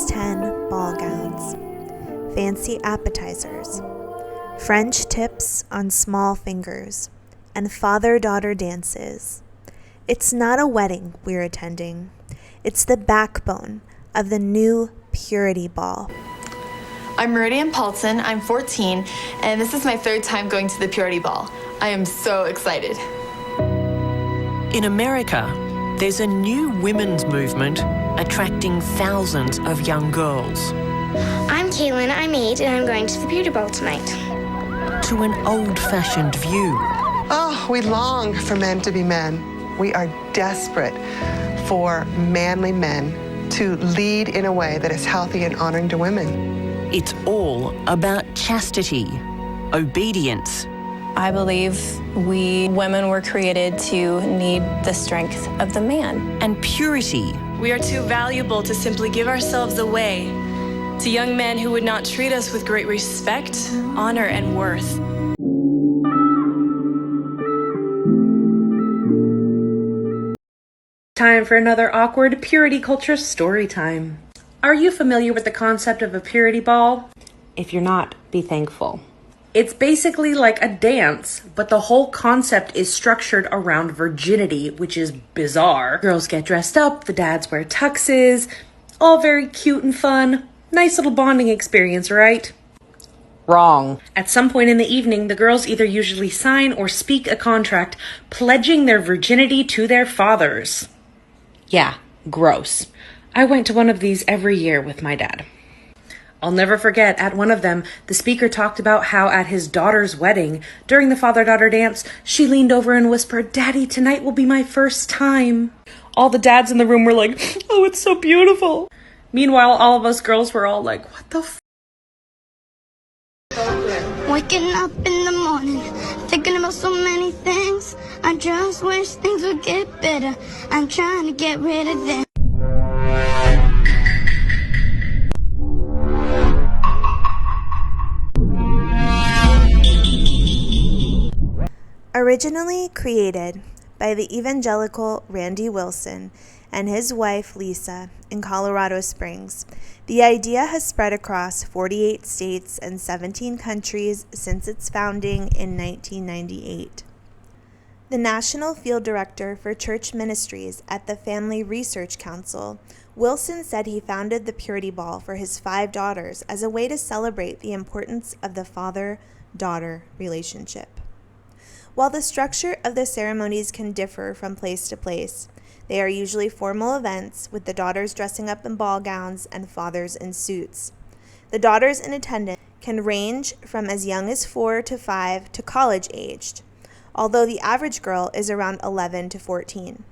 Size 10 ball gowns, fancy appetizers, French tips on small fingers, and father-daughter dances. It's not a wedding we're attending. It's the backbone of the new purity ball. I'm Meridian Paulson, I'm 14, and this is my third time going to the Purity Ball. I am so excited. In America, there's a new women's movement attracting thousands of young girls. I'm Kaylin, I'm 8, and I'm going to the Purity Ball tonight. To an old-fashioned view. Oh, we long for men to be men. We are desperate for manly men to lead in a way that is healthy and honoring to women. It's all about chastity, obedience. I believe we women were created to need the strength of the man. And purity. We are too valuable to simply give ourselves away to young men who would not treat us with great respect, honor, and worth. Time for another awkward purity culture story time. Are you familiar with the concept of a purity ball? If you're not, be thankful. It's basically like a dance, but the whole concept is structured around virginity, which is bizarre. Girls get dressed up, the dads wear tuxes, all very cute and fun. Nice little bonding experience, right? Wrong. At some point in the evening, the girls either usually sign or speak a contract pledging their virginity to their fathers. Yeah, gross. I went to one of these every year with my dad. I'll never forget, at one of them, the speaker talked about how at his daughter's wedding, during the father-daughter dance, she leaned over and whispered, "Daddy, tonight will be my first time." All the dads in the room were like, "Oh, it's so beautiful." Meanwhile, all of us girls were all like, "What the f***?" Waking up in the morning, thinking about so many things. I just wish things would get better. I'm trying to get rid of them. Originally created by the evangelical Randy Wilson and his wife Lisa in Colorado Springs, the idea has spread across 48 states and 17 countries since its founding in 1998. The National Field Director for Church Ministries at the Family Research Council, Wilson said he founded the Purity Ball for his 5 daughters as a way to celebrate the importance of the father-daughter relationship. While the structure of the ceremonies can differ from place to place, they are usually formal events with the daughters dressing up in ball gowns and fathers in suits. The daughters in attendance can range from as young as 4 to 5 to college-aged, although the average girl is around 11 to 14.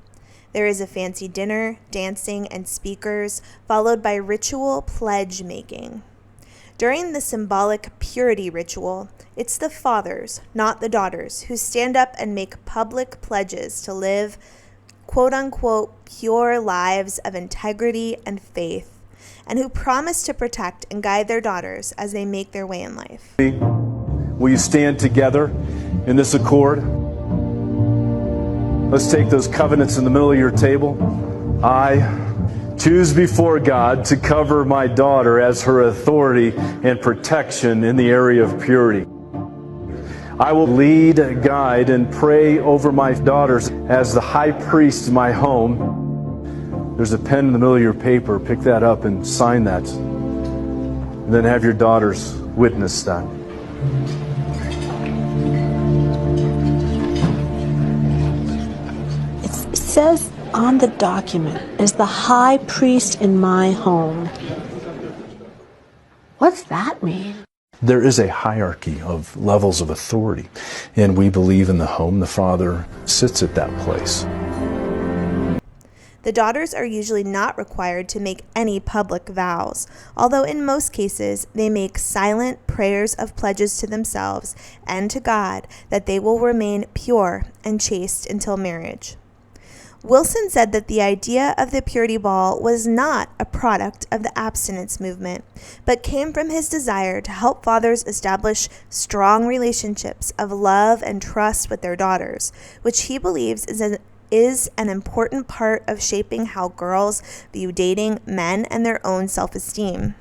There is a fancy dinner, dancing, and speakers, followed by ritual pledge making. During the symbolic purity ritual, it's the fathers, not the daughters, who stand up and make public pledges to live, quote-unquote, pure lives of integrity and faith, and who promise to protect and guide their daughters as they make their way in life. Will you stand together in this accord? Let's take those covenants in the middle of your table. I choose before God to cover my daughter as her authority and protection in the area of purity. I will lead, guide, and pray over my daughters as the high priest in my home. There's a pen in the middle of your paper. Pick that up and sign that. And then have your daughters witness that. It says on the document, "As the high priest in my home." What's that mean? There is a hierarchy of levels of authority, and we believe in the home. The father sits at that place. The daughters are usually not required to make any public vows, although in most cases they make silent prayers of pledges to themselves and to God that they will remain pure and chaste until marriage. Wilson said that the idea of the Purity Ball was not a product of the abstinence movement, but came from his desire to help fathers establish strong relationships of love and trust with their daughters, which he believes is an important part of shaping how girls view dating, men, and their own self-esteem.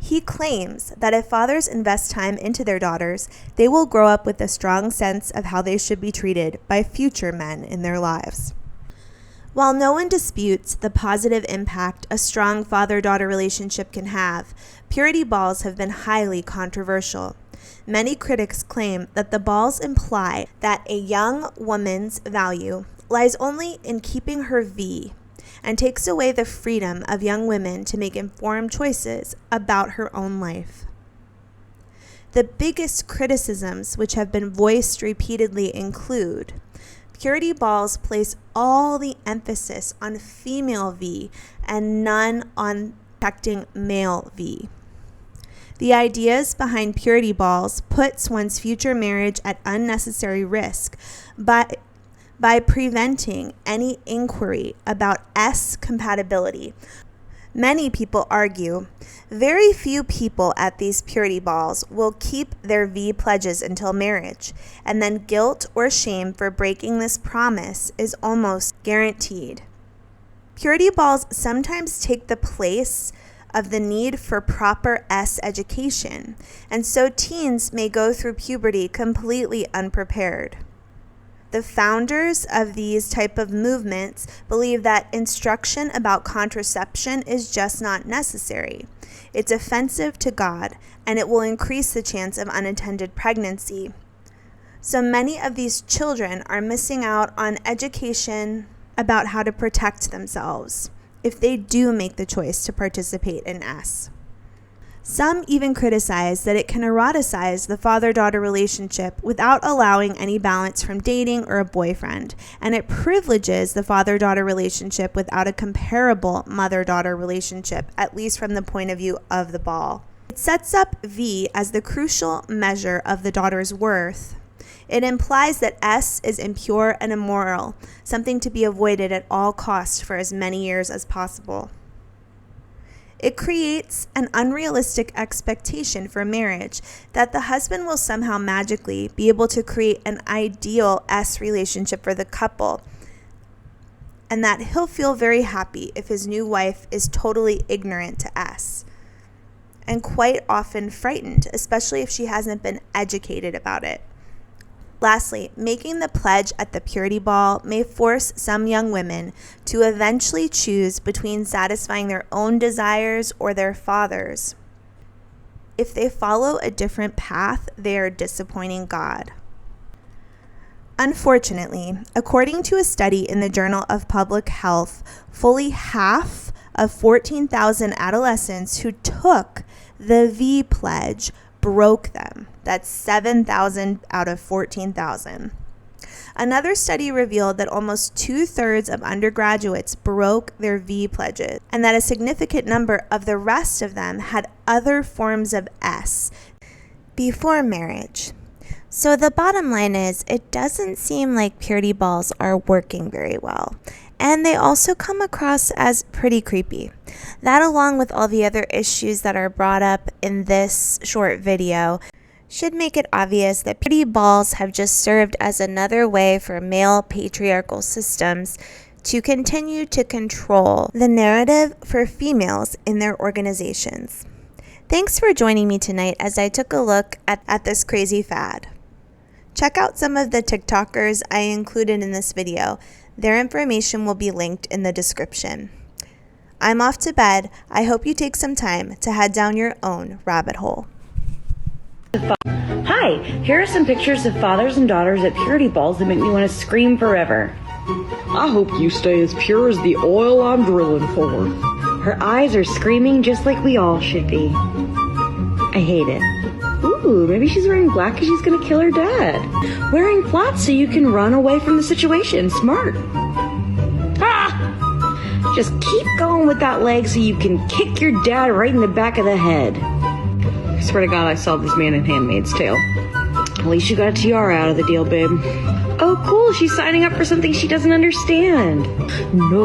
He claims that if fathers invest time into their daughters, they will grow up with a strong sense of how they should be treated by future men in their lives. While no one disputes the positive impact a strong father-daughter relationship can have, purity balls have been highly controversial. Many critics claim that the balls imply that a young woman's value lies only in keeping her V, and takes away the freedom of young women to make informed choices about her own life. The biggest criticisms which have been voiced repeatedly include: purity balls place all the emphasis on female V and none on protecting male V. The ideas behind purity balls puts one's future marriage at unnecessary risk by preventing any inquiry about S compatibility. Many people argue very few people at these purity balls will keep their V pledges until marriage, and then guilt or shame for breaking this promise is almost guaranteed. Purity balls sometimes take the place of the need for proper S education, and so teens may go through puberty completely unprepared. The founders of these type of movements believe that instruction about contraception is just not necessary. It's offensive to God, and it will increase the chance of unintended pregnancy. So many of these children are missing out on education about how to protect themselves if they do make the choice to participate in S. Some even criticize that it can eroticize the father-daughter relationship without allowing any balance from dating or a boyfriend, and it privileges the father-daughter relationship without a comparable mother-daughter relationship, at least from the point of view of the ball. It sets up V as the crucial measure of the daughter's worth. It implies that S is impure and immoral, something to be avoided at all costs for as many years as possible. It creates an unrealistic expectation for marriage that the husband will somehow magically be able to create an ideal S relationship for the couple, and that he'll feel very happy if his new wife is totally ignorant to S, and quite often frightened, especially if she hasn't been educated about it. Lastly, making the pledge at the purity ball may force some young women to eventually choose between satisfying their own desires or their father's. If they follow a different path, they are disappointing God. Unfortunately, according to a study in the Journal of Public Health, fully half of 14,000 adolescents who took the V pledge broke them. That's 7,000 out of 14,000. Another study revealed that almost 2/3 of undergraduates broke their V pledges, and that a significant number of the rest of them had other forms of S before marriage. So the bottom line is, it doesn't seem like purity balls are working very well. And they also come across as pretty creepy. That, along with all the other issues that are brought up in this short video, should make it obvious that purity balls have just served as another way for male patriarchal systems to continue to control the narrative for females in their organizations. Thanks for joining me tonight as I took a look at this crazy fad. Check out some of the TikTokers I included in this video. Their information will be linked in the description. I'm off to bed. I hope you take some time to head down your own rabbit hole. Hi, here are some pictures of fathers and daughters at purity balls that make me want to scream forever. I hope you stay as pure as the oil I'm drilling for. Her eyes are screaming just like we all should be. I hate it. Ooh, maybe she's wearing black because she's going to kill her dad. Wearing flats so you can run away from the situation. Smart. Ah! Just keep going with that leg so you can kick your dad right in the back of the head. I swear to God, I saw this man in Handmaid's Tale. At least you got a tiara out of the deal, babe. Oh, cool. She's signing up for something she doesn't understand. No.